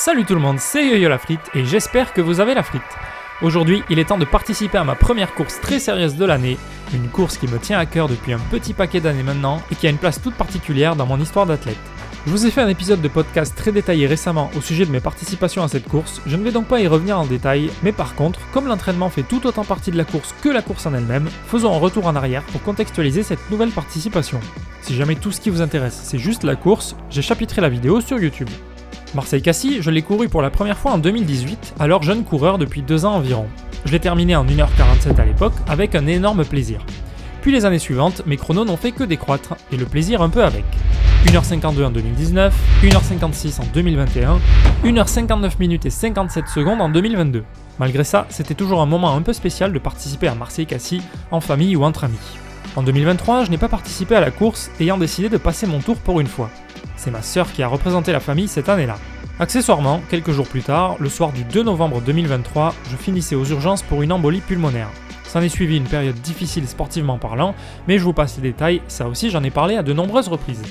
Salut tout le monde, c'est Yo-Yo la frite et j'espère que vous avez la frite. Aujourd'hui, il est temps de participer à ma première course très sérieuse de l'année, une course qui me tient à cœur depuis un petit paquet d'années maintenant et qui a une place toute particulière dans mon histoire d'athlète. Je vous ai fait un épisode de podcast très détaillé récemment au sujet de mes participations à cette course, je ne vais donc pas y revenir en détail, mais par contre, comme l'entraînement fait tout autant partie de la course que la course en elle-même, faisons un retour en arrière pour contextualiser cette nouvelle participation. Si jamais tout ce qui vous intéresse c'est juste la course, j'ai chapitré la vidéo sur YouTube. Marseille-Cassis, je l'ai couru pour la première fois en 2018, alors jeune coureur depuis 2 ans environ. Je l'ai terminé en 1h47 à l'époque, avec un énorme plaisir. Puis les années suivantes, mes chronos n'ont fait que décroître, et le plaisir un peu avec. 1h52 en 2019, 1h56 en 2021, 1h59 minutes et 57 secondes en 2022. Malgré ça, c'était toujours un moment un peu spécial de participer à Marseille-Cassis, en famille ou entre amis. En 2023, je n'ai pas participé à la course, ayant décidé de passer mon tour pour une fois. C'est ma sœur qui a représenté la famille cette année-là. Accessoirement, quelques jours plus tard, le soir du 2 novembre 2023, je finissais aux urgences pour une embolie pulmonaire. S'en est suivi une période difficile sportivement parlant, mais je vous passe les détails, ça aussi j'en ai parlé à de nombreuses reprises.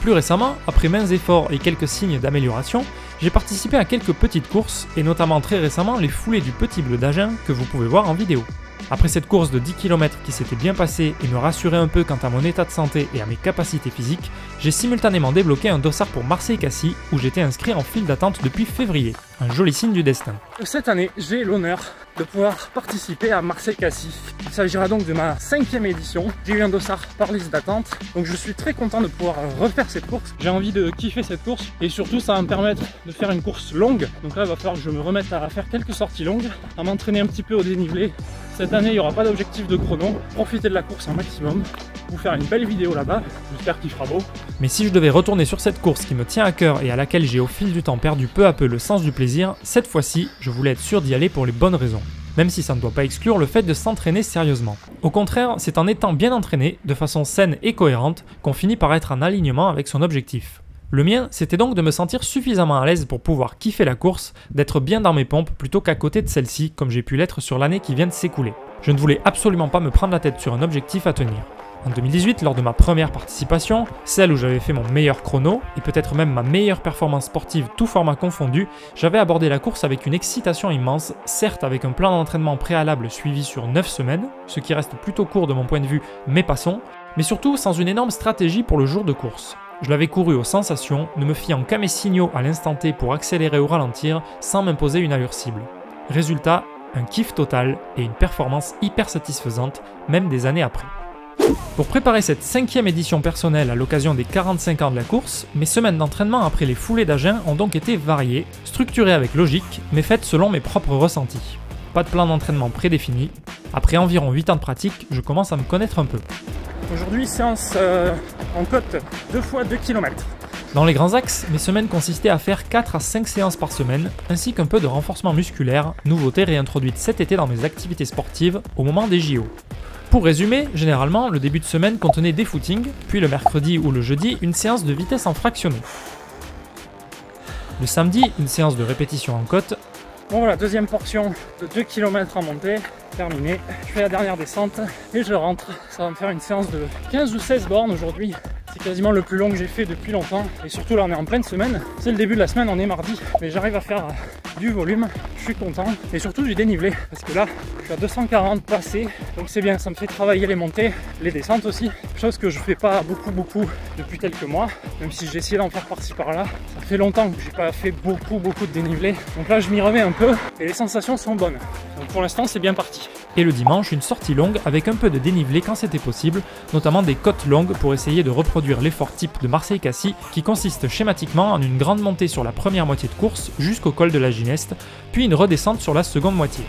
Plus récemment, après maints efforts et quelques signes d'amélioration, j'ai participé à quelques petites courses, et notamment très récemment les foulées du Petit Bleu d'Agen que vous pouvez voir en vidéo. Après cette course de 10 km qui s'était bien passée et me rassurait un peu quant à mon état de santé et à mes capacités physiques, j'ai simultanément débloqué un dossard pour Marseille-Cassis où j'étais inscrit en file d'attente depuis février. Un joli signe du destin. Cette année, j'ai l'honneur de pouvoir participer à Marseille-Cassis. Il s'agira donc de ma 5e édition. J'ai eu un dossard par liste d'attente, donc je suis très content de pouvoir refaire cette course. J'ai envie de kiffer cette course et surtout ça va me permettre de faire une course longue. Donc là, il va falloir que je me remette à faire quelques sorties longues, à m'entraîner un petit peu au dénivelé. Cette année, il n'y aura pas d'objectif de chrono. Profitez de la course un maximum. Vous faire une belle vidéo là-bas. J'espère qu'il fera beau. Mais si je devais retourner sur cette course qui me tient à cœur et à laquelle j'ai au fil du temps perdu peu à peu le sens du plaisir, cette fois-ci, je voulais être sûr d'y aller pour les bonnes raisons. Même si ça ne doit pas exclure le fait de s'entraîner sérieusement. Au contraire, c'est en étant bien entraîné, de façon saine et cohérente, qu'on finit par être en alignement avec son objectif. Le mien, c'était donc de me sentir suffisamment à l'aise pour pouvoir kiffer la course, d'être bien dans mes pompes plutôt qu'à côté de celle-ci, comme j'ai pu l'être sur l'année qui vient de s'écouler. Je ne voulais absolument pas me prendre la tête sur un objectif à tenir. En 2018, lors de ma première participation, celle où j'avais fait mon meilleur chrono, et peut-être même ma meilleure performance sportive tout format confondu, j'avais abordé la course avec une excitation immense, certes avec un plan d'entraînement préalable suivi sur 9 semaines, ce qui reste plutôt court de mon point de vue, mais passons, mais surtout sans une énorme stratégie pour le jour de course. Je l'avais couru aux sensations, ne me fiant qu'à mes signaux à l'instant T pour accélérer ou ralentir, sans m'imposer une allure cible. Résultat, un kiff total et une performance hyper satisfaisante, même des années après. Pour préparer cette 5e édition personnelle à l'occasion des 45 ans de la course, mes semaines d'entraînement après les foulées d'Agen ont donc été variées, structurées avec logique, mais faites selon mes propres ressentis. Pas de plan d'entraînement prédéfini. Après environ 8 ans de pratique, je commence à me connaître un peu. Aujourd'hui, séance en côte 2 fois 2 km. Dans les grands axes, mes semaines consistaient à faire 4 à 5 séances par semaine, ainsi qu'un peu de renforcement musculaire, nouveauté réintroduite cet été dans mes activités sportives au moment des JO. Pour résumer, généralement, le début de semaine contenait des footings, puis le mercredi ou le jeudi, une séance de vitesse en fractionné. Le samedi, une séance de répétition en côte. Bon voilà, deuxième portion de 2 km en montée, terminée. Je fais la dernière descente et je rentre. Ça va me faire une séance de 15 ou 16 bornes aujourd'hui. C'est quasiment le plus long que j'ai fait depuis longtemps. Et surtout là on est en pleine semaine. C'est le début de la semaine, on est mardi. Mais j'arrive à faire du volume, je suis content. Et surtout du dénivelé. Parce que là, je suis à 240 passés. Donc c'est bien, ça me fait travailler les montées, les descentes aussi. Chose que je fais pas beaucoup depuis quelques mois. Même si j'ai essayé d'en faire par-ci par-là. Ça fait longtemps que j'ai pas fait beaucoup de dénivelé. Donc là je m'y remets un peu. Et les sensations sont bonnes. Donc pour l'instant c'est bien parti. Et le dimanche, une sortie longue avec un peu de dénivelé quand c'était possible, notamment des côtes longues pour essayer de reproduire l'effort type de Marseille-Cassis qui consiste schématiquement en une grande montée sur la première moitié de course jusqu'au col de la Gineste, puis une redescente sur la seconde moitié.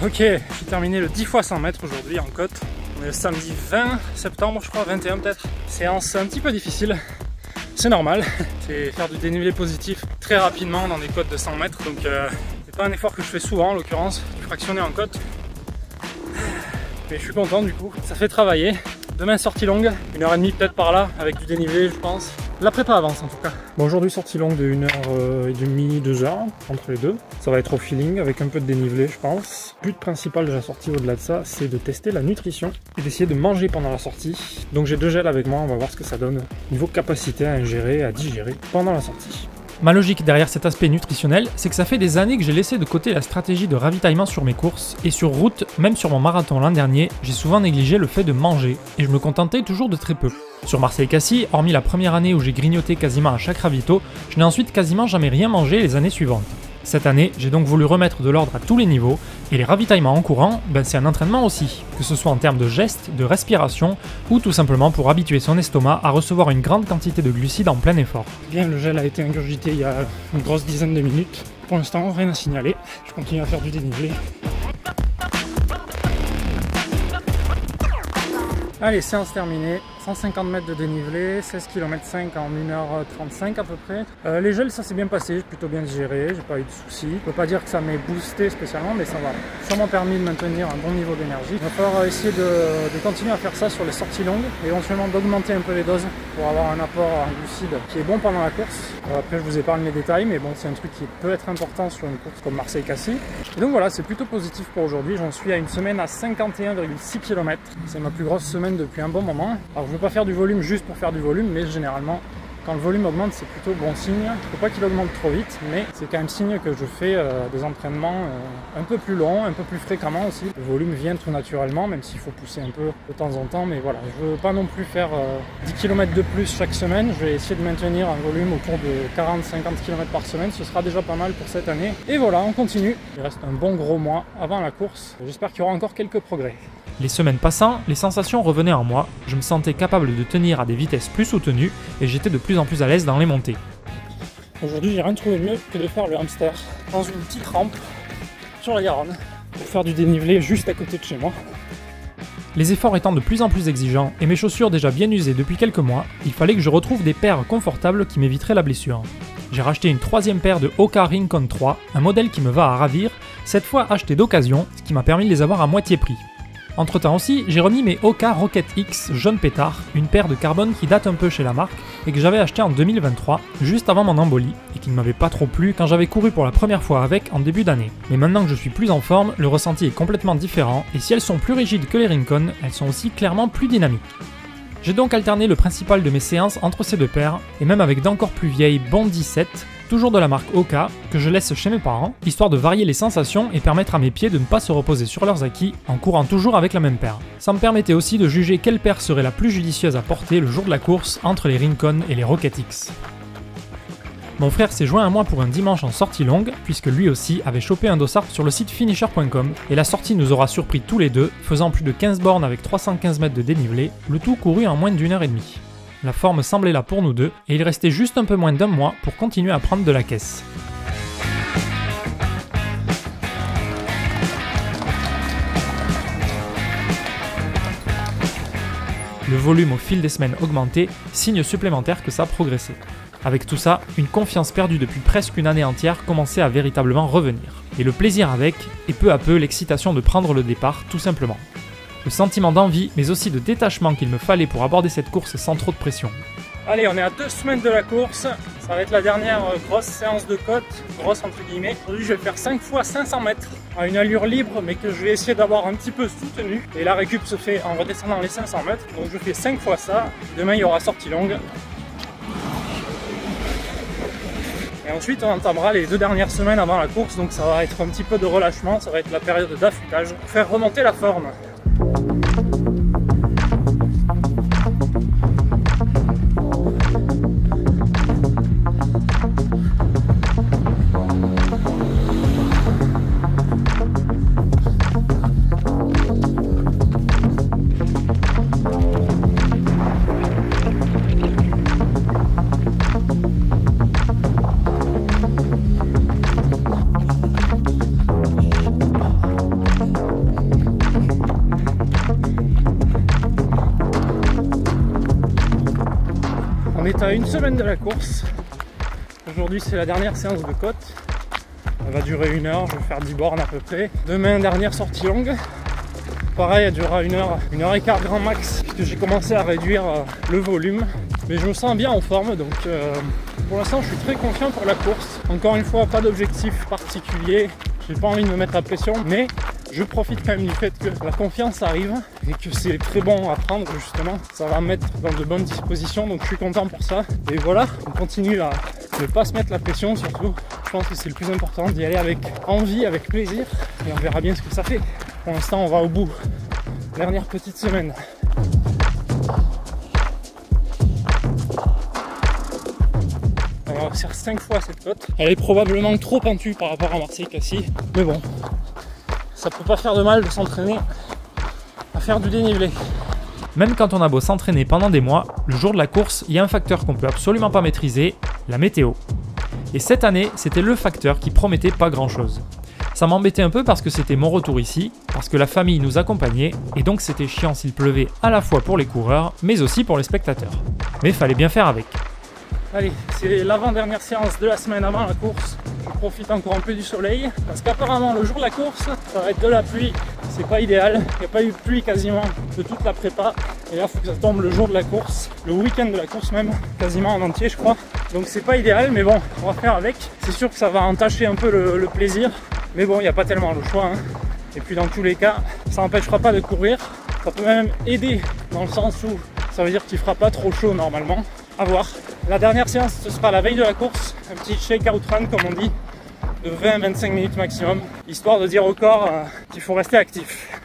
Ok, j'ai terminé le 10 x 100 mètres aujourd'hui en côte. On est le samedi 20 septembre, je crois, 21 peut-être. Séance un petit peu difficile, c'est normal. C'est faire du dénivelé positif très rapidement dans des côtes de 100 mètres. Donc c'est pas un effort que je fais souvent en l'occurrence, du fractionné en côte. Mais je suis content du coup, ça fait travailler. Demain sortie longue, 1h30 peut-être par là, avec du dénivelé je pense. La prépa avance en tout cas. Bon, aujourd'hui sortie longue de 1h30, 2h, entre les deux. Ça va être au feeling avec un peu de dénivelé je pense. Le but principal de la sortie au-delà de ça, c'est de tester la nutrition et d'essayer de manger pendant la sortie. Donc j'ai 2 gels avec moi, on va voir ce que ça donne niveau capacité à ingérer, à digérer pendant la sortie. Ma logique derrière cet aspect nutritionnel, c'est que ça fait des années que j'ai laissé de côté la stratégie de ravitaillement sur mes courses, et sur route, même sur mon marathon l'an dernier, j'ai souvent négligé le fait de manger, et je me contentais toujours de très peu. Sur Marseille-Cassis, hormis la première année où j'ai grignoté quasiment à chaque ravito, je n'ai ensuite quasiment jamais rien mangé les années suivantes. Cette année, j'ai donc voulu remettre de l'ordre à tous les niveaux, et les ravitaillements en courant, c'est un entraînement aussi, que ce soit en termes de gestes, de respiration, ou tout simplement pour habituer son estomac à recevoir une grande quantité de glucides en plein effort. Bien, le gel a été ingurgité il y a une grosse dizaine de minutes. Pour l'instant, rien à signaler. Je continue à faire du dénivelé. Allez, séance terminée. 150 mètres de dénivelé, 16 km 5 en 1h35 à peu près. Les gels, ça s'est bien passé, j'ai plutôt bien digéré, j'ai pas eu de soucis. Je peux pas dire que ça m'ait boosté spécialement, mais ça m'a sûrement permis de maintenir un bon niveau d'énergie. Il va falloir essayer de continuer à faire ça sur les sorties longues, éventuellement d'augmenter un peu les doses pour avoir un apport en glucides qui est bon pendant la course. Après, je vous épargne les détails, mais bon, c'est un truc qui peut être important sur une course comme Marseille-Cassis. Et donc voilà, c'est plutôt positif pour aujourd'hui. J'en suis à une semaine à 51,6 km. C'est ma plus grosse semaine depuis un bon moment. Alors, je veux pas faire du volume juste pour faire du volume, mais généralement quand le volume augmente c'est plutôt bon signe. Il ne faut pas qu'il augmente trop vite, mais c'est quand même signe que je fais des entraînements un peu plus longs, un peu plus fréquemment aussi. Le volume vient tout naturellement, même s'il faut pousser un peu de temps en temps, mais voilà, je veux pas non plus faire 10 km de plus chaque semaine. Je vais essayer de maintenir un volume autour de 40-50 km par semaine, ce sera déjà pas mal pour cette année. Et voilà, on continue. Il reste un bon gros mois avant la course. J'espère qu'il y aura encore quelques progrès. Les semaines passant, les sensations revenaient en moi, je me sentais capable de tenir à des vitesses plus soutenues et j'étais de plus en plus à l'aise dans les montées. Aujourd'hui, j'ai rien trouvé mieux que de faire le hamster dans une petite rampe sur la Garonne pour faire du dénivelé juste à côté de chez moi. Les efforts étant de plus en plus exigeants et mes chaussures déjà bien usées depuis quelques mois, il fallait que je retrouve des paires confortables qui m'éviteraient la blessure. J'ai racheté une troisième paire de Hoka Rincon 3, un modèle qui me va à ravir, cette fois acheté d'occasion, ce qui m'a permis de les avoir à moitié prix. Entre temps aussi, j'ai remis mes Hoka Rocket X jaune pétard, une paire de carbone qui date un peu chez la marque et que j'avais acheté en 2023, juste avant mon embolie, et qui ne m'avait pas trop plu quand j'avais couru pour la première fois avec en début d'année. Mais maintenant que je suis plus en forme, le ressenti est complètement différent, et si elles sont plus rigides que les Rincon, elles sont aussi clairement plus dynamiques. J'ai donc alterné le principal de mes séances entre ces deux paires, et même avec d'encore plus vieilles Bondi 7, toujours de la marque Hoka, que je laisse chez mes parents, histoire de varier les sensations et permettre à mes pieds de ne pas se reposer sur leurs acquis en courant toujours avec la même paire. Ça me permettait aussi de juger quelle paire serait la plus judicieuse à porter le jour de la course entre les Rincon et les Rocket X. Mon frère s'est joint à moi pour un dimanche en sortie longue, puisque lui aussi avait chopé un dossard sur le site finisher.com, et la sortie nous aura surpris tous les deux, faisant plus de 15 bornes avec 315 mètres de dénivelé, le tout couru en moins d'1 heure et demie. La forme semblait là pour nous deux, et il restait juste un peu moins d'un mois pour continuer à prendre de la caisse. Le volume au fil des semaines augmentait, signe supplémentaire que ça progressait. Avec tout ça, une confiance perdue depuis presque une année entière commençait à véritablement revenir. Et le plaisir avec, et peu à peu l'excitation de prendre le départ, tout simplement. Le sentiment d'envie, mais aussi de détachement qu'il me fallait pour aborder cette course sans trop de pression. Allez, on est à 2 semaines de la course. Ça va être la dernière grosse séance de côte, grosse entre guillemets. Aujourd'hui, je vais faire 5 fois 500 mètres à une allure libre, mais que je vais essayer d'avoir un petit peu soutenue. Et la récup se fait en redescendant les 500 mètres. Donc je fais 5 fois ça. Demain, il y aura sortie longue. Et ensuite, on entamera les 2 dernières semaines avant la course. Donc ça va être un petit peu de relâchement. Ça va être la période d'affûtage pour faire remonter la forme. On est à 1 semaine de la course. Aujourd'hui c'est la dernière séance de côte. Elle va durer 1 heure, je vais faire 10 bornes à peu près. Demain, dernière sortie longue. Pareil, elle durera 1 heure, 1 heure et quart grand max, puisque j'ai commencé à réduire le volume. Mais je me sens bien en forme, donc pour l'instant je suis très confiant pour la course. Encore une fois, pas d'objectif particulier, j'ai pas envie de me mettre la pression, mais je profite quand même du fait que la confiance arrive et que c'est très bon à prendre justement. Ça va me mettre dans de bonnes dispositions, donc je suis content pour ça. Et voilà, on continue à ne pas se mettre la pression surtout. Je pense que c'est le plus important, d'y aller avec envie, avec plaisir, et on verra bien ce que ça fait. Pour l'instant, on va au bout. Dernière petite semaine. On va faire 5 fois cette côte. Elle est probablement trop pentue par rapport à Marseille-Cassis, mais bon, ça peut pas faire de mal de s'entraîner à faire du dénivelé. Même quand on a beau s'entraîner pendant des mois, le jour de la course, il y a un facteur qu'on peut absolument pas maîtriser, la météo. Et cette année, c'était le facteur qui promettait pas grand chose. Ça m'embêtait un peu parce que c'était mon retour ici, parce que la famille nous accompagnait, et donc c'était chiant s'il pleuvait à la fois pour les coureurs, mais aussi pour les spectateurs. Mais fallait bien faire avec. Allez, c'est l'avant-dernière séance de la semaine avant la course. Je profite encore un peu du soleil, parce qu'apparemment le jour de la course, ça va être de la pluie. C'est pas idéal, il n'y a pas eu de pluie quasiment de toute la prépa. Et là, il faut que ça tombe le jour de la course, le week-end de la course même, quasiment en entier je crois. Donc c'est pas idéal, mais bon, on va faire avec. C'est sûr que ça va entacher un peu le plaisir, mais bon, il n'y a pas tellement le choix. Hein. Et puis dans tous les cas, ça n'empêchera pas de courir. Ça peut même aider dans le sens où ça veut dire qu'il fera pas trop chaud normalement. À voir. La dernière séance, ce sera la veille de la course, un petit shake-out run comme on dit, de 20-25 minutes maximum, histoire de dire au corps qu'il faut rester actif.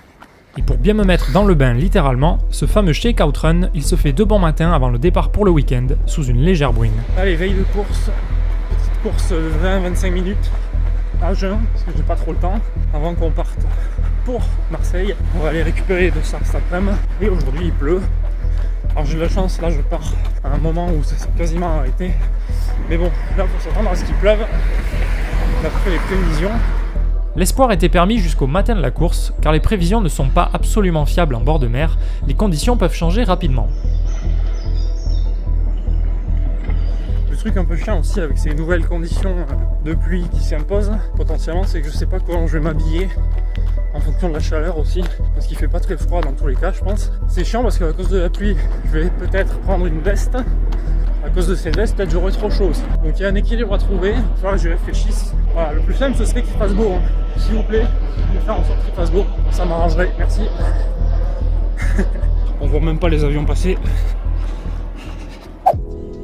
Et pour bien me mettre dans le bain littéralement, ce fameux shake-out run, il se fait de bon matin avant le départ pour le week-end, sous une légère bruine. Allez, veille de course, petite course de 20-25 minutes, à jeun, parce que j'ai pas trop le temps, avant qu'on parte pour Marseille. On va aller récupérer les dossards cet après-midi, et aujourd'hui il pleut. Alors j'ai de la chance, là je pars à un moment où ça s'est quasiment arrêté. Mais bon, là il faut s'attendre à ce qu'il pleuve, d'après les prévisions. L'espoir était permis jusqu'au matin de la course, car les prévisions ne sont pas absolument fiables en bord de mer, les conditions peuvent changer rapidement. Le truc un peu chiant aussi avec ces nouvelles conditions de pluie qui s'imposent, potentiellement, c'est que je sais pas comment je vais m'habiller. En fonction de la chaleur aussi, parce qu'il fait pas très froid dans tous les cas je pense. C'est chiant parce qu'à cause de la pluie, je vais peut-être prendre une veste. À cause de cette veste, peut-être j'aurai trop chaud aussi. Donc il y a un équilibre à trouver, il faudra que je réfléchisse. Voilà, le plus simple ce serait qu'il fasse beau. Hein. S'il vous plaît, je vais faire en sorte qu'il fasse beau. Ça m'arrangerait, merci. On voit même pas les avions passer.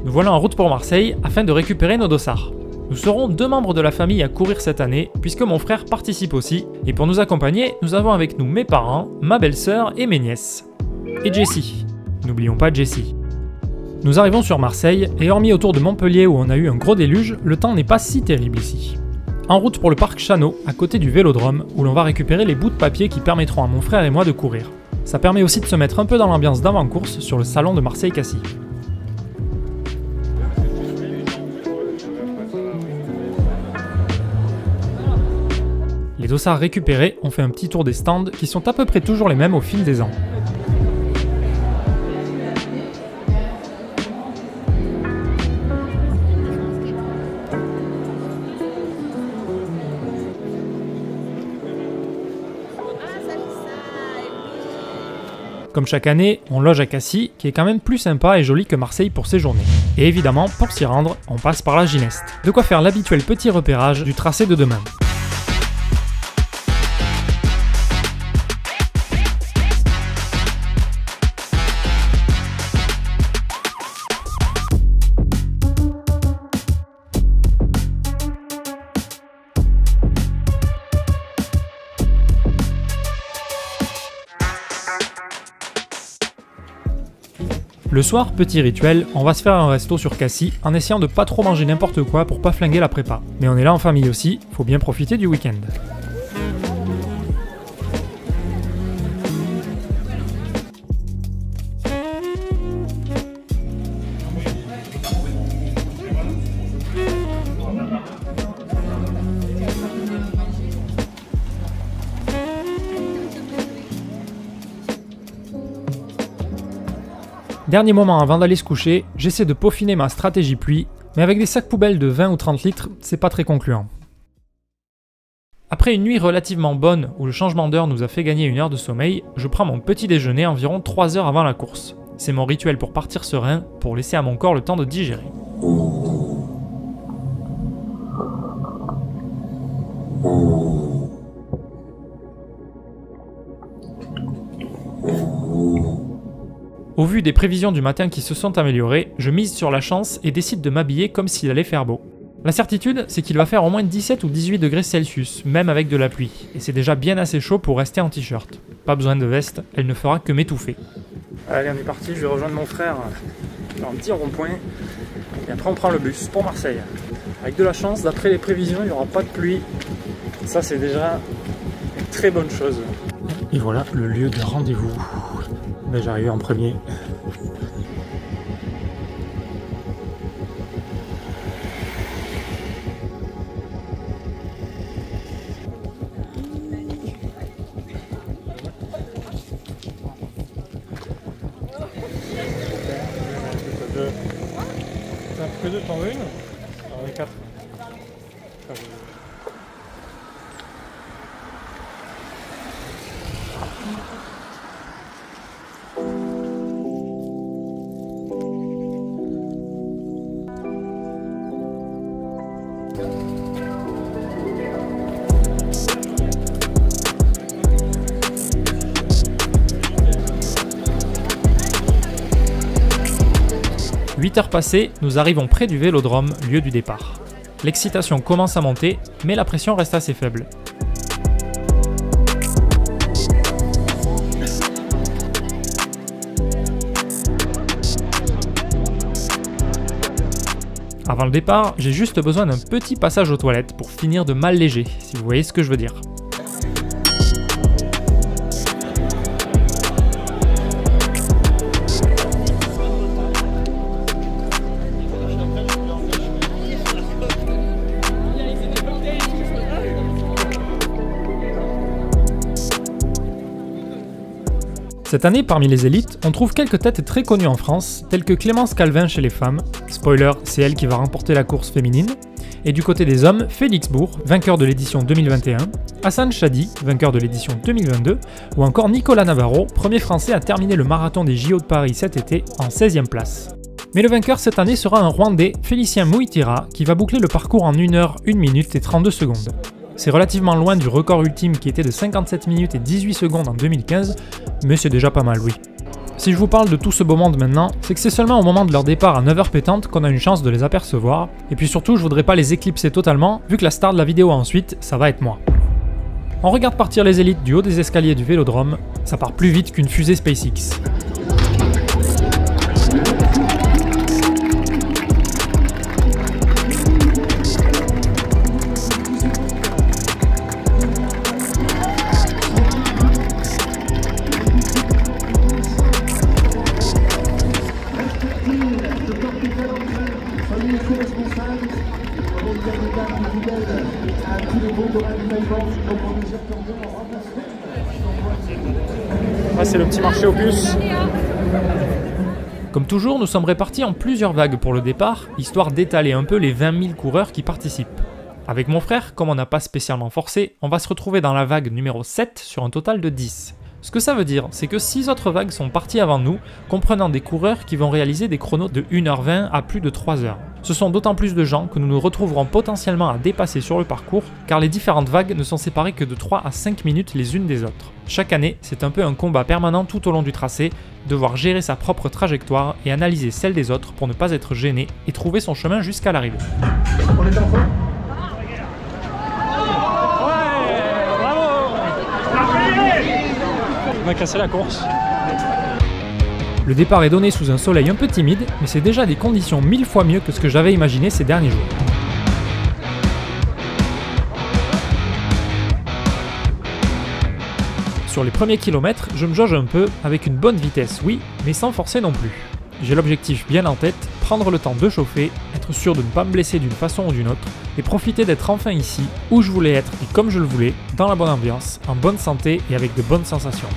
Nous voilà en route pour Marseille afin de récupérer nos dossards. Nous serons 2 membres de la famille à courir cette année, puisque mon frère participe aussi, et pour nous accompagner, nous avons avec nous mes parents, ma belle-sœur et mes nièces. Et Jessie. N'oublions pas Jessie. Nous arrivons sur Marseille, et hormis autour de Montpellier où on a eu un gros déluge, le temps n'est pas si terrible ici. En route pour le parc Chanot, à côté du Vélodrome, où l'on va récupérer les bouts de papier qui permettront à mon frère et moi de courir. Ça permet aussi de se mettre un peu dans l'ambiance d'avant-course sur le salon de Marseille-Cassis. Les dossards récupérés, on fait un petit tour des stands qui sont à peu près toujours les mêmes au fil des ans. Comme chaque année, on loge à Cassis, qui est quand même plus sympa et joli que Marseille pour ses journées. Et évidemment, pour s'y rendre, on passe par la Gineste. De quoi faire l'habituel petit repérage du tracé de demain. Le soir, petit rituel, on va se faire un resto sur Cassis en essayant de pas trop manger n'importe quoi pour pas flinguer la prépa. Mais on est là en famille aussi, faut bien profiter du week-end. Dernier moment avant d'aller se coucher, j'essaie de peaufiner ma stratégie pluie, mais avec des sacs poubelles de 20 ou 30 litres, c'est pas très concluant. Après une nuit relativement bonne où le changement d'heure nous a fait gagner 1 heure de sommeil, je prends mon petit déjeuner environ 3 heures avant la course. C'est mon rituel pour partir serein, pour laisser à mon corps le temps de digérer. Au vu des prévisions du matin qui se sont améliorées, je mise sur la chance et décide de m'habiller comme s'il allait faire beau. La certitude, c'est qu'il va faire au moins 17 ou 18 degrés Celsius, même avec de la pluie, et c'est déjà bien assez chaud pour rester en t-shirt. Pas besoin de veste, elle ne fera que m'étouffer. Allez, on est parti, je vais rejoindre mon frère dans un petit rond-point, et après on prend le bus pour Marseille. Avec de la chance, d'après les prévisions, il n'y aura pas de pluie. Ça, c'est déjà une très bonne chose. Et voilà le lieu de rendez-vous. Ben, j'arrive en premier. T'as que deux, t'en veux une? On est quatre. 8 heures passées, nous arrivons près du Vélodrome, lieu du départ. L'excitation commence à monter, mais la pression reste assez faible. Avant le départ, j'ai juste besoin d'un petit passage aux toilettes pour finir de m'alléger, si vous voyez ce que je veux dire. Cette année, parmi les élites, on trouve quelques têtes très connues en France, telles que Clémence Calvin chez les femmes, spoiler, c'est elle qui va remporter la course féminine, et du côté des hommes, Félix Bourg, vainqueur de l'édition 2021, Hassan Chadi, vainqueur de l'édition 2022, ou encore Nicolas Navarro, premier français à terminer le marathon des JO de Paris cet été en 16e place. Mais le vainqueur cette année sera un Rwandais, Félicien Muitira, qui va boucler le parcours en 1 heure, 1 minute et 32 secondes. C'est relativement loin du record ultime qui était de 57 minutes et 18 secondes en 2015, mais c'est déjà pas mal, oui. Si je vous parle de tout ce beau monde maintenant, c'est que c'est seulement au moment de leur départ à 9h pétantes qu'on a une chance de les apercevoir, et puis surtout je voudrais pas les éclipser totalement, vu que la star de la vidéo ensuite, ça va être moi. On regarde partir les élites du haut des escaliers du Vélodrome, ça part plus vite qu'une fusée SpaceX. Là, c'est le petit marché aux puces. Comme toujours, nous sommes répartis en plusieurs vagues pour le départ, histoire d'étaler un peu les 20 000 coureurs qui participent. Avec mon frère, comme on n'a pas spécialement forcé, on va se retrouver dans la vague numéro 7 sur un total de 10. Ce que ça veut dire, c'est que 6 autres vagues sont parties avant nous, comprenant des coureurs qui vont réaliser des chronos de 1h20 à plus de 3h. Ce sont d'autant plus de gens que nous nous retrouverons potentiellement à dépasser sur le parcours, car les différentes vagues ne sont séparées que de 3 à 5 minutes les unes des autres. Chaque année, c'est un peu un combat permanent tout au long du tracé, devoir gérer sa propre trajectoire et analyser celle des autres pour ne pas être gêné et trouver son chemin jusqu'à l'arrivée. On est en fond. On a cassé la course. Le départ est donné sous un soleil un peu timide, mais c'est déjà des conditions 1000 fois mieux que ce que j'avais imaginé ces derniers jours. Sur les premiers kilomètres, je me jauge un peu, avec une bonne vitesse oui, mais sans forcer non plus. J'ai l'objectif bien en tête, prendre le temps de chauffer, être sûr de ne pas me blesser d'une façon ou d'une autre, et profiter d'être enfin ici, où je voulais être et comme je le voulais, dans la bonne ambiance, en bonne santé et avec de bonnes sensations.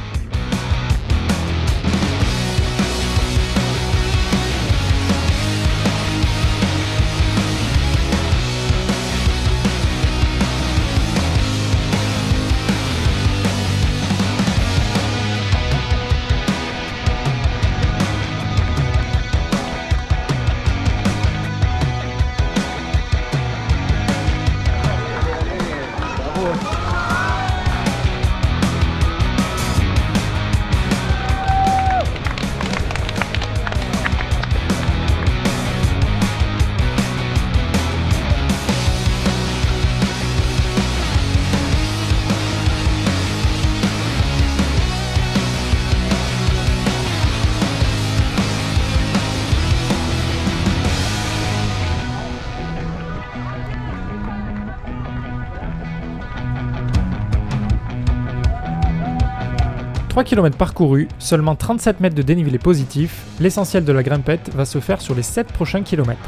3 km parcourus, seulement 37 mètres de dénivelé positif, l'essentiel de la grimpette va se faire sur les 7 prochains kilomètres.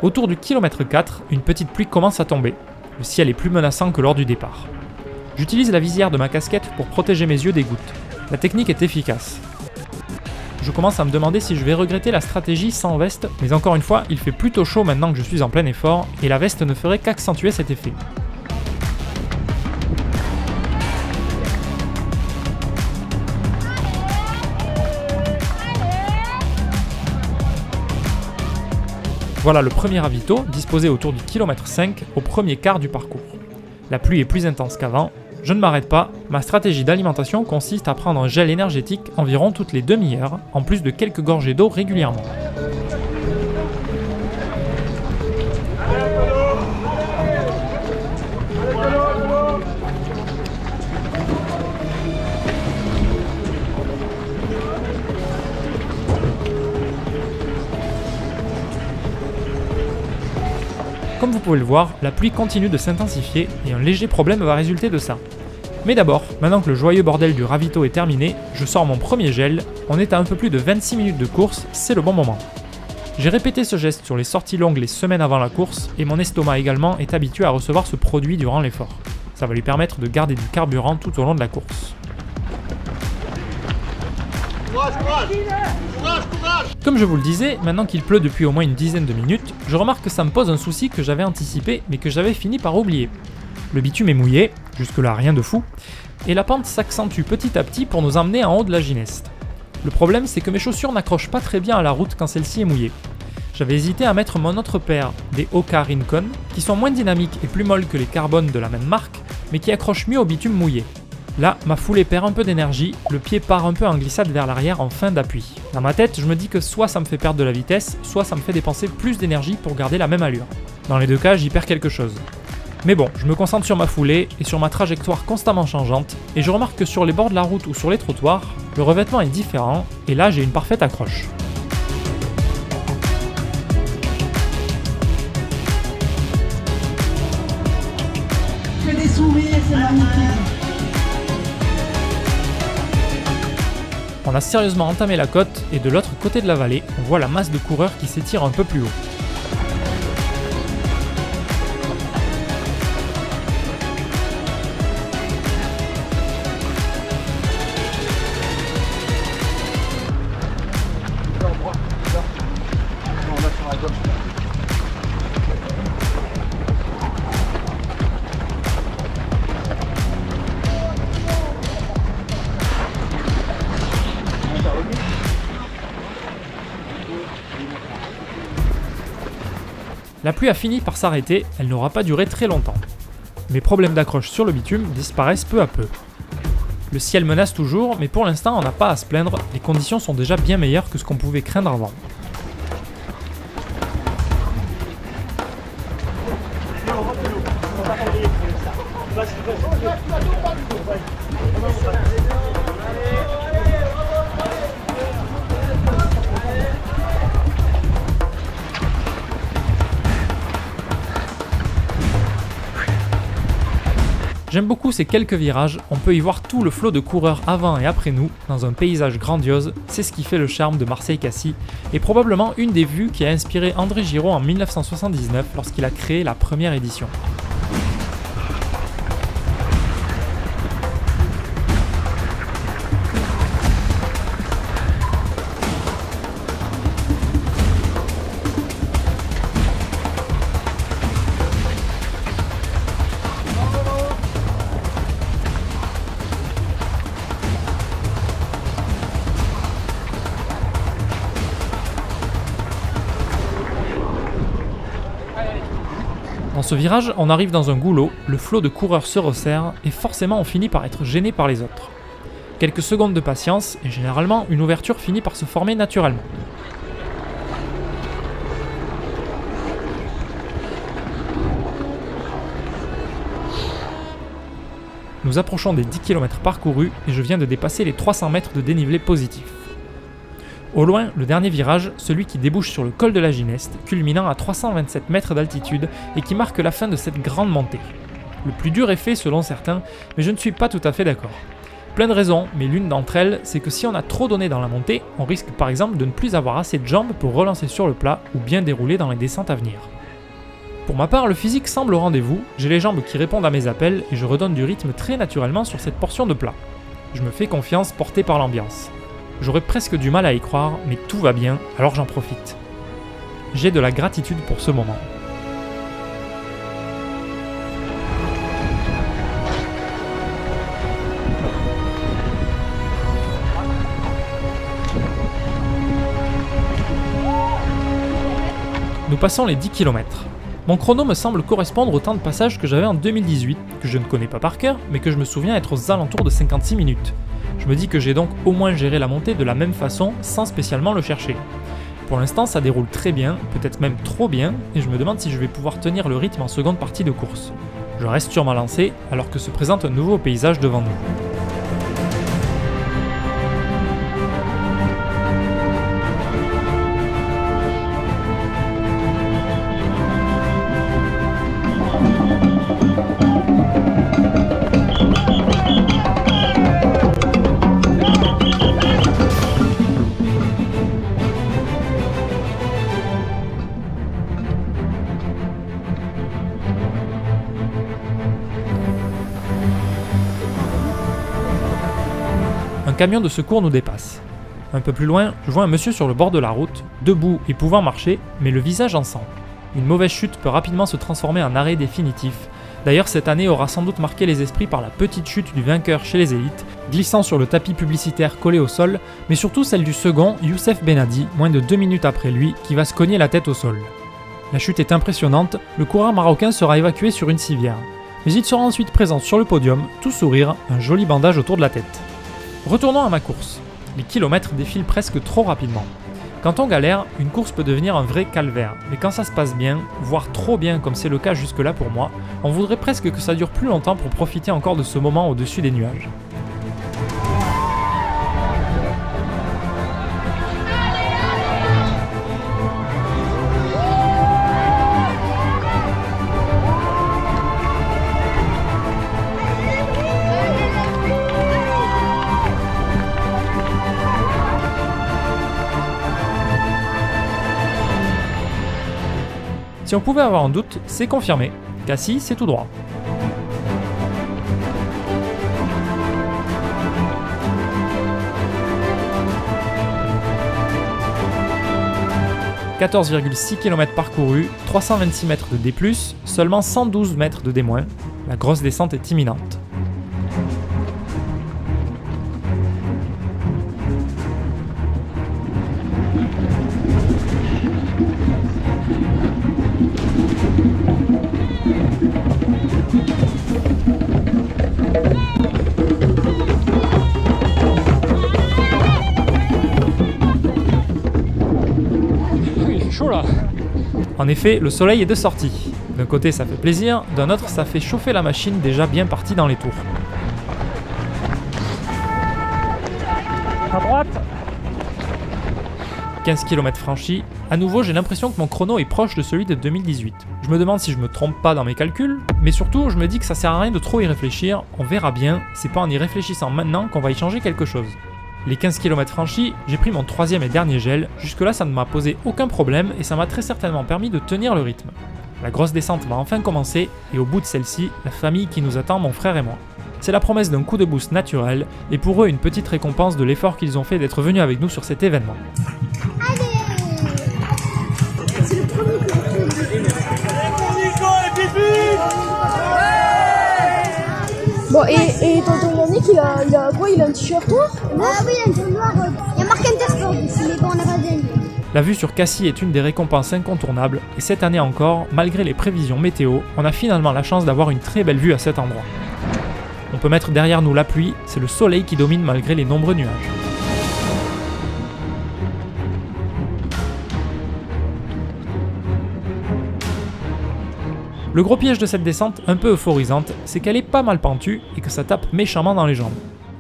Autour du kilomètre 4, une petite pluie commence à tomber. Le ciel est plus menaçant que lors du départ. J'utilise la visière de ma casquette pour protéger mes yeux des gouttes. La technique est efficace. Je commence à me demander si je vais regretter la stratégie sans veste, mais encore une fois, il fait plutôt chaud maintenant que je suis en plein effort, et la veste ne ferait qu'accentuer cet effet. Voilà le premier ravito, disposé autour du kilomètre 5, au premier quart du parcours. La pluie est plus intense qu'avant. Je ne m'arrête pas, ma stratégie d'alimentation consiste à prendre un gel énergétique environ toutes les demi-heures, en plus de quelques gorgées d'eau régulièrement. Comme vous pouvez le voir, la pluie continue de s'intensifier et un léger problème va résulter de ça. Mais d'abord, maintenant que le joyeux bordel du ravito est terminé, je sors mon premier gel, on est à un peu plus de 26 minutes de course, c'est le bon moment. J'ai répété ce geste sur les sorties longues les semaines avant la course et mon estomac également est habitué à recevoir ce produit durant l'effort. Ça va lui permettre de garder du carburant tout au long de la course. Comme je vous le disais, maintenant qu'il pleut depuis au moins une dizaine de minutes, je remarque que ça me pose un souci que j'avais anticipé mais que j'avais fini par oublier. Le bitume est mouillé, jusque-là rien de fou, et la pente s'accentue petit à petit pour nous emmener en haut de la Gineste. Le problème c'est que mes chaussures n'accrochent pas très bien à la route quand celle-ci est mouillée. J'avais hésité à mettre mon autre paire, des Hoka Rincon, qui sont moins dynamiques et plus molles que les Carbon de la même marque, mais qui accrochent mieux au bitume mouillé. Là, ma foulée perd un peu d'énergie, le pied part un peu en glissade vers l'arrière en fin d'appui. Dans ma tête, je me dis que soit ça me fait perdre de la vitesse, soit ça me fait dépenser plus d'énergie pour garder la même allure. Dans les deux cas, j'y perds quelque chose. Mais bon, je me concentre sur ma foulée et sur ma trajectoire constamment changeante, et je remarque que sur les bords de la route ou sur les trottoirs, le revêtement est différent, et là j'ai une parfaite accroche. Que des sourires, c'est magnifique. On a sérieusement entamé la côte et de l'autre côté de la vallée, on voit la masse de coureurs qui s'étire un peu plus haut. La pluie a fini par s'arrêter, elle n'aura pas duré très longtemps. Mes problèmes d'accroche sur le bitume disparaissent peu à peu. Le ciel menace toujours, mais pour l'instant on n'a pas à se plaindre, les conditions sont déjà bien meilleures que ce qu'on pouvait craindre avant. J'aime beaucoup ces quelques virages, on peut y voir tout le flot de coureurs avant et après nous, dans un paysage grandiose, c'est ce qui fait le charme de Marseille-Cassis, et probablement une des vues qui a inspiré André Giraud en 1979 lorsqu'il a créé la première édition. Dans ce virage, on arrive dans un goulot, le flot de coureurs se resserre et forcément on finit par être gêné par les autres. Quelques secondes de patience et généralement une ouverture finit par se former naturellement. Nous approchons des 10 km parcourus et je viens de dépasser les 300 mètres de dénivelé positif. Au loin, le dernier virage, celui qui débouche sur le col de la Gineste, culminant à 327 mètres d'altitude et qui marque la fin de cette grande montée. Le plus dur est fait selon certains, mais je ne suis pas tout à fait d'accord. Plein de raisons, mais l'une d'entre elles, c'est que si on a trop donné dans la montée, on risque par exemple de ne plus avoir assez de jambes pour relancer sur le plat ou bien dérouler dans les descentes à venir. Pour ma part, le physique semble au rendez-vous, j'ai les jambes qui répondent à mes appels et je redonne du rythme très naturellement sur cette portion de plat. Je me fais confiance porté par l'ambiance. J'aurais presque du mal à y croire, mais tout va bien, alors j'en profite. J'ai de la gratitude pour ce moment. Nous passons les 10 km. Mon chrono me semble correspondre au temps de passage que j'avais en 2018, que je ne connais pas par cœur, mais que je me souviens être aux alentours de 56 minutes. Je me dis que j'ai donc au moins géré la montée de la même façon, sans spécialement le chercher. Pour l'instant, ça déroule très bien, peut-être même trop bien, et je me demande si je vais pouvoir tenir le rythme en seconde partie de course. Je reste sur ma lancée, alors que se présente un nouveau paysage devant nous. Un camion de secours nous dépasse. Un peu plus loin, je vois un monsieur sur le bord de la route, debout et pouvant marcher, mais le visage en sang. Une mauvaise chute peut rapidement se transformer en arrêt définitif. D'ailleurs, cette année aura sans doute marqué les esprits par la petite chute du vainqueur chez les élites, glissant sur le tapis publicitaire collé au sol, mais surtout celle du second, Youssef Benadi, moins de 2 minutes après lui, qui va se cogner la tête au sol. La chute est impressionnante, le coureur marocain sera évacué sur une civière. Mais il sera ensuite présent sur le podium, tout sourire, un joli bandage autour de la tête. Retournons à ma course. Les kilomètres défilent presque trop rapidement. Quand on galère, une course peut devenir un vrai calvaire, mais quand ça se passe bien, voire trop bien comme c'est le cas jusque-là pour moi, on voudrait presque que ça dure plus longtemps pour profiter encore de ce moment au-dessus des nuages. Si on pouvait avoir un doute, c'est confirmé. Cassis, c'est tout droit. « 14,6 km parcourus, 326 mètres de D+, seulement 112 mètres de D-. La grosse descente est imminente. » Chaud là. En effet, le soleil est de sortie. D'un côté ça fait plaisir, d'un autre ça fait chauffer la machine déjà bien partie dans les tours. À droite. 15 km franchis, à nouveau j'ai l'impression que mon chrono est proche de celui de 2018. Je me demande si je me trompe pas dans mes calculs, mais surtout je me dis que ça sert à rien de trop y réfléchir, on verra bien, c'est pas en y réfléchissant maintenant qu'on va y changer quelque chose. Les 15 km franchis, j'ai pris mon troisième et dernier gel, jusque là ça ne m'a posé aucun problème et ça m'a très certainement permis de tenir le rythme. La grosse descente va enfin commencer et au bout de celle-ci, la famille qui nous attend, mon frère et moi. C'est la promesse d'un coup de boost naturel et pour eux une petite récompense de l'effort qu'ils ont fait d'être venus avec nous sur cet événement. C'est le premier Bon, et tonton Yannick, il a quoi? Il a un t-shirt noir? Ah oui, un t-shirt noir. Il y a marqué Intersport dessus, mais bon, on n'a pas gagné. La vue sur Cassis est une des récompenses incontournables, et cette année encore, malgré les prévisions météo, on a finalement la chance d'avoir une très belle vue à cet endroit. On peut mettre derrière nous la pluie, c'est le soleil qui domine malgré les nombreux nuages. Le gros piège de cette descente, un peu euphorisante, c'est qu'elle est pas mal pentue et que ça tape méchamment dans les jambes.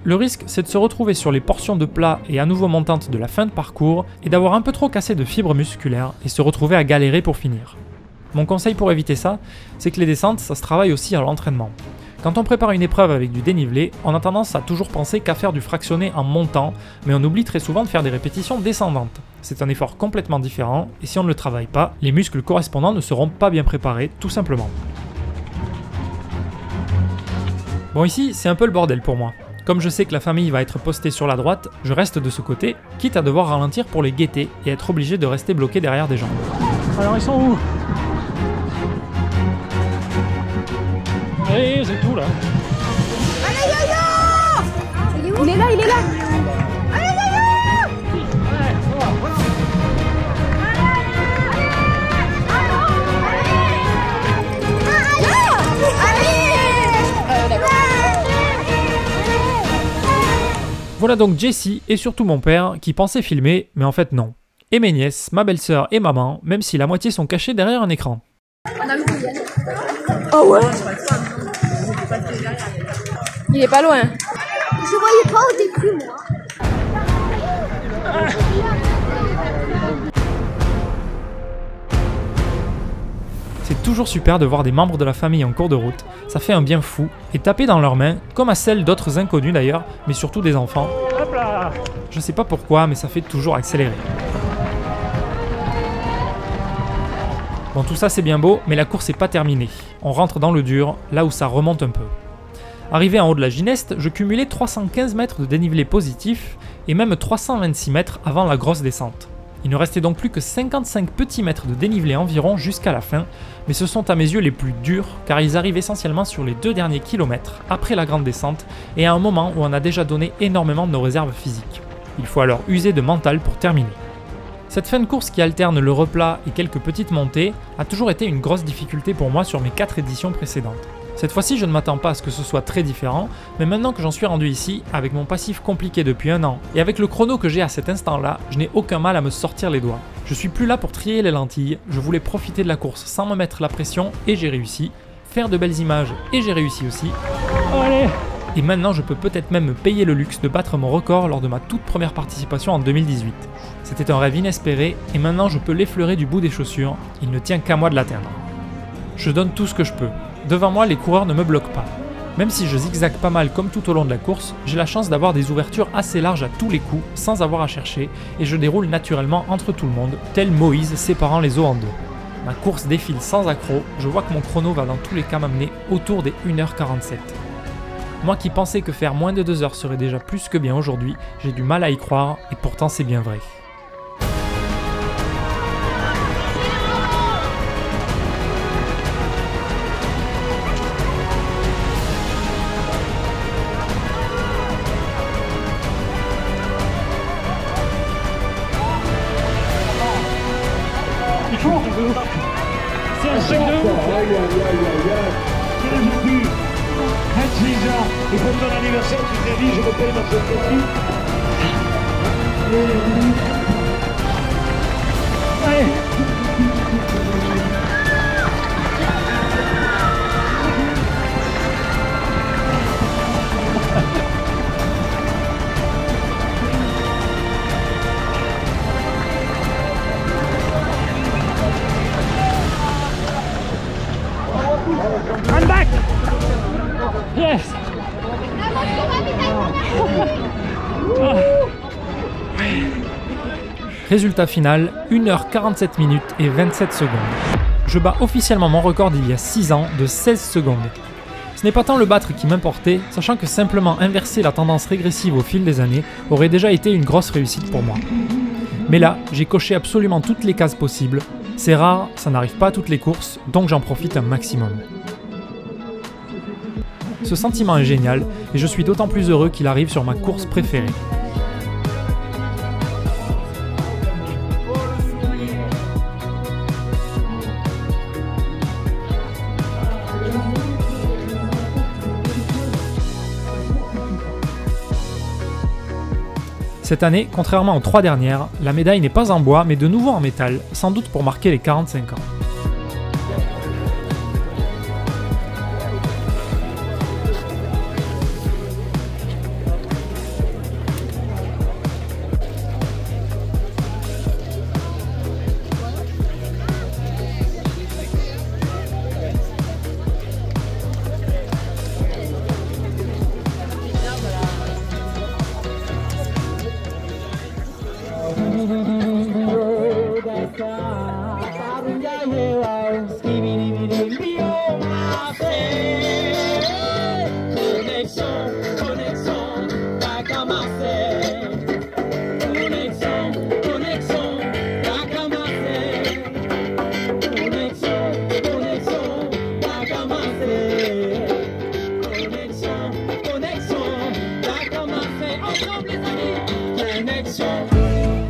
Le risque, c'est de se retrouver sur les portions de plat et à nouveau montantes de la fin de parcours et d'avoir un peu trop cassé de fibres musculaires et se retrouver à galérer pour finir. Mon conseil pour éviter ça, c'est que les descentes, ça se travaille aussi à l'entraînement. Quand on prépare une épreuve avec du dénivelé, on a tendance à toujours penser qu'à faire du fractionné en montant, mais on oublie très souvent de faire des répétitions descendantes. C'est un effort complètement différent, et si on ne le travaille pas, les muscles correspondants ne seront pas bien préparés, tout simplement. Bon, ici, c'est un peu le bordel pour moi. Comme je sais que la famille va être postée sur la droite, je reste de ce côté, quitte à devoir ralentir pour les guetter et être obligé de rester bloqué derrière des gens. Alors ils sont où? Allez, c'est tout là. Il est là, il est là. Voilà donc Jessie et surtout mon père qui pensaient filmer, mais en fait non. Et mes nièces, ma belle-sœur et maman, même si la moitié sont cachées derrière un écran. Oh ouais. Il est pas loin. Je voyais pas au début, moi. C'est toujours super de voir des membres de la famille en cours de route, ça fait un bien fou, et taper dans leurs mains, comme à celles d'autres inconnus d'ailleurs, mais surtout des enfants. Hop là. Je sais pas pourquoi, mais ça fait toujours accélérer. Bon, tout ça c'est bien beau, mais la course n'est pas terminée. On rentre dans le dur, là où ça remonte un peu. Arrivé en haut de la Gineste, je cumulais 315 mètres de dénivelé positif, et même 326 mètres avant la grosse descente. Il ne restait donc plus que 55 petits mètres de dénivelé environ jusqu'à la fin, mais ce sont à mes yeux les plus durs car ils arrivent essentiellement sur les 2 derniers kilomètres après la grande descente et à un moment où on a déjà donné énormément de nos réserves physiques. Il faut alors user de mental pour terminer. Cette fin de course qui alterne le replat et quelques petites montées a toujours été une grosse difficulté pour moi sur mes 4 éditions précédentes. Cette fois-ci, je ne m'attends pas à ce que ce soit très différent, mais maintenant que j'en suis rendu ici, avec mon passif compliqué depuis 1 an, et avec le chrono que j'ai à cet instant-là, je n'ai aucun mal à me sortir les doigts. Je suis plus là pour trier les lentilles, je voulais profiter de la course sans me mettre la pression, et j'ai réussi. Faire de belles images, et j'ai réussi aussi. Allez. Et maintenant, je peux peut-être même me payer le luxe de battre mon record lors de ma toute première participation en 2018. C'était un rêve inespéré, et maintenant je peux l'effleurer du bout des chaussures, il ne tient qu'à moi de l'atteindre. Je donne tout ce que je peux. Devant moi, les coureurs ne me bloquent pas. Même si je zigzague pas mal comme tout au long de la course, j'ai la chance d'avoir des ouvertures assez larges à tous les coups, sans avoir à chercher, et je déroule naturellement entre tout le monde, tel Moïse séparant les eaux en deux. Ma course défile sans accroc, je vois que mon chrono va dans tous les cas m'amener autour des 1h47. Moi qui pensais que faire moins de 2 heures serait déjà plus que bien aujourd'hui, j'ai du mal à y croire, et pourtant c'est bien vrai. C'est un chèque de ouf. Quel but 26 ans, et pour ton anniversaire, tu t'es dit, je me paye ma société. Allez. I'm back! Yes! Résultat final, 1h47 minutes et 27 secondes. Je bats officiellement mon record d'il y a 6 ans de 16 secondes. Ce n'est pas tant le battre qui m'importait, sachant que simplement inverser la tendance régressive au fil des années aurait déjà été une grosse réussite pour moi. Mais là, j'ai coché absolument toutes les cases possibles. C'est rare, ça n'arrive pas à toutes les courses, donc j'en profite un maximum. Ce sentiment est génial, et je suis d'autant plus heureux qu'il arrive sur ma course préférée. Cette année, contrairement aux 3 dernières, la médaille n'est pas en bois mais de nouveau en métal, sans doute pour marquer les 45 ans.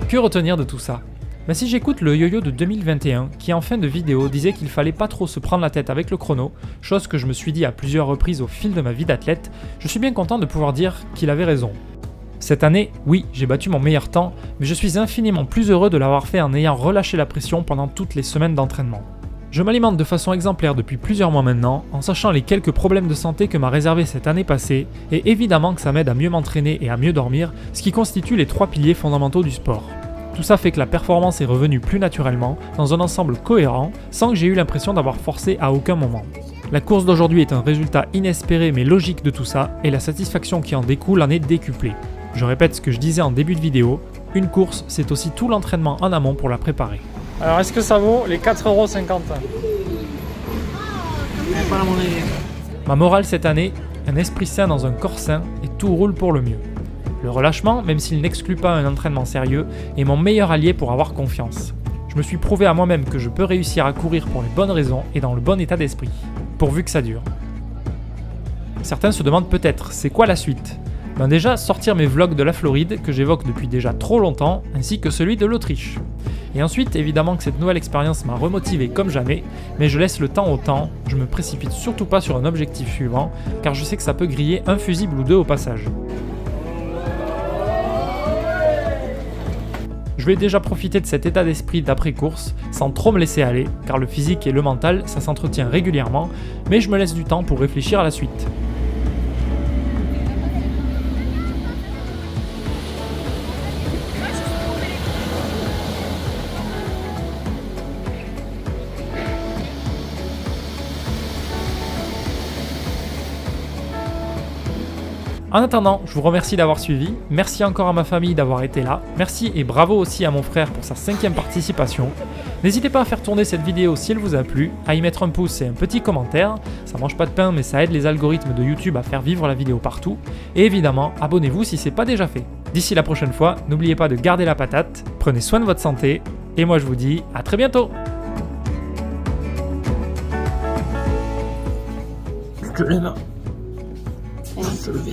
Que retenir de tout ça? Si j'écoute le yo-yo de 2021 qui en fin de vidéo disait qu'il fallait pas trop se prendre la tête avec le chrono, chose que je me suis dit à plusieurs reprises au fil de ma vie d'athlète, je suis bien content de pouvoir dire qu'il avait raison. Cette année, oui, j'ai battu mon meilleur temps, mais je suis infiniment plus heureux de l'avoir fait en ayant relâché la pression pendant toutes les semaines d'entraînement. Je m'alimente de façon exemplaire depuis plusieurs mois maintenant, en sachant les quelques problèmes de santé que m'a réservé cette année passée, et évidemment que ça m'aide à mieux m'entraîner et à mieux dormir, ce qui constitue les 3 piliers fondamentaux du sport. Tout ça fait que la performance est revenue plus naturellement, dans un ensemble cohérent, sans que j'ai eu l'impression d'avoir forcé à aucun moment. La course d'aujourd'hui est un résultat inespéré mais logique de tout ça, et la satisfaction qui en découle en est décuplée. Je répète ce que je disais en début de vidéo, une course c'est aussi tout l'entraînement en amont pour la préparer. Alors est-ce que ça vaut les 4,50 €? Pas la monnaie. Ma morale cette année, un esprit sain dans un corps sain et tout roule pour le mieux. Le relâchement, même s'il n'exclut pas un entraînement sérieux, est mon meilleur allié pour avoir confiance. Je me suis prouvé à moi-même que je peux réussir à courir pour les bonnes raisons et dans le bon état d'esprit, pourvu que ça dure. Certains se demandent peut-être, c'est quoi la suite? Déjà, sortir mes vlogs de la Floride, que j'évoque depuis déjà trop longtemps, ainsi que celui de l'Autriche. Et ensuite, évidemment que cette nouvelle expérience m'a remotivé comme jamais, mais je laisse le temps au temps, je me précipite surtout pas sur un objectif suivant, car je sais que ça peut griller un fusible ou deux au passage. Je vais déjà profiter de cet état d'esprit d'après-course, sans trop me laisser aller, car le physique et le mental, ça s'entretient régulièrement, mais je me laisse du temps pour réfléchir à la suite. En attendant, je vous remercie d'avoir suivi, merci encore à ma famille d'avoir été là, merci et bravo aussi à mon frère pour sa 5e participation. N'hésitez pas à faire tourner cette vidéo si elle vous a plu, à y mettre un pouce et un petit commentaire, ça mange pas de pain mais ça aide les algorithmes de YouTube à faire vivre la vidéo partout, et évidemment abonnez-vous si c'est pas déjà fait. D'ici la prochaine fois, n'oubliez pas de garder la patate, prenez soin de votre santé, et moi je vous dis à très bientôt. Je te lève. On va se lever.